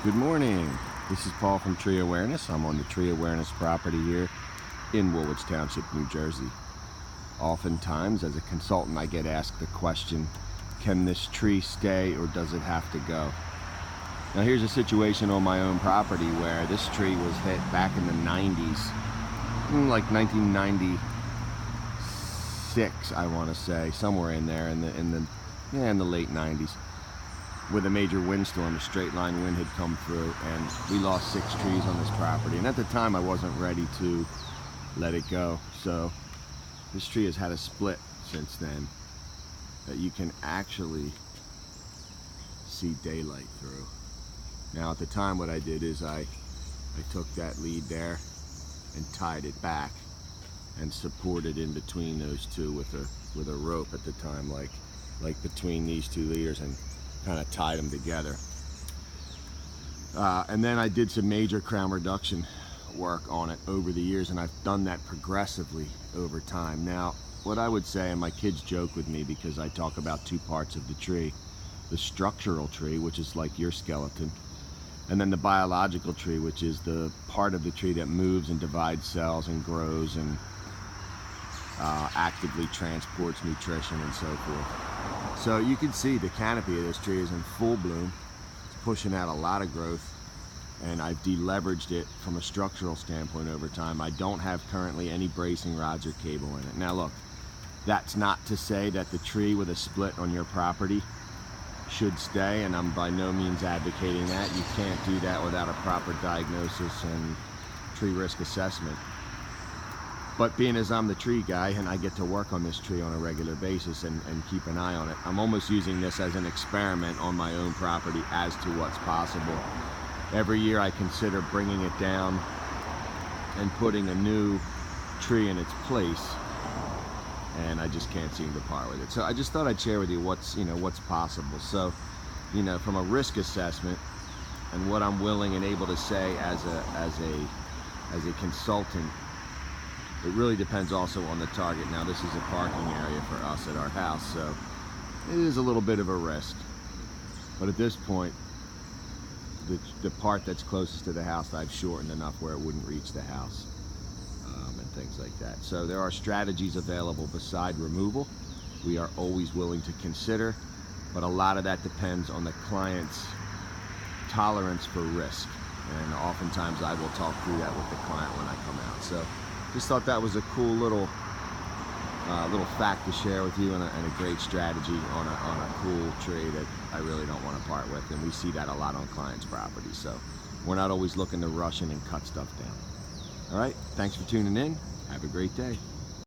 Good morning. This is Paul from Tree Awareness. I'm on the Tree Awareness property here in Woolwich Township, New Jersey. Oftentimes, as a consultant, I get asked the question, can this tree stay or does it have to go? Now, here's a situation on my own property where this tree was hit back in the 90s, like 1996, I want to say, somewhere in there, in the late 90s. With a major windstorm, a straight line wind had come through, and we lost 6 trees on this property. And at the time, I wasn't ready to let it go. So this tree has had a split since then that you can actually see daylight through. Now, at the time, what I did is I took that lead there and tied it back and supported in between those two with a rope at the time, like between these two leaders, and kind of tied them together. And then I did some major crown reduction work on it over the years, and I've done that progressively over time. Now, what I would say, and my kids joke with me because I talk about 2 parts of the tree: the structural tree, which is like your skeleton, and then the biological tree, which is the part of the tree that moves and divides cells and grows and actively transports nutrition and so forth. So you can see the canopy of this tree is in full bloom. It's pushing out a lot of growth, and I've deleveraged it from a structural standpoint over time. I don't have currently any bracing rods or cable in it. Now look, that's not to say that the tree with a split on your property should stay, and I'm by no means advocating that. You can't do that without a proper diagnosis and tree risk assessment. But being as I'm the tree guy and I get to work on this tree on a regular basis and keep an eye on it, I'm almost using this as an experiment on my own property as to what's possible. Every year I consider bringing it down and putting a new tree in its place, and I just can't seem to part with it. So I just thought I'd share with you what's possible. So, from a risk assessment and what I'm willing and able to say as a consultant, it really depends also on the target. Now, this is a parking area for us at our house, so it is a little bit of a risk. But at this point, the part that's closest to the house, I've shortened enough where it wouldn't reach the house, and things like that. So there are strategies available beside removal we are always willing to consider, but a lot of that depends on the client's tolerance for risk. And oftentimes I will talk through that with the client when I come out. So just thought that was a cool little fact to share with you, and a great strategy on a cool tree that I really don't want to part with. And we see that a lot on clients' property. So we're not always looking to rush in and cut stuff down. All right, thanks for tuning in. Have a great day.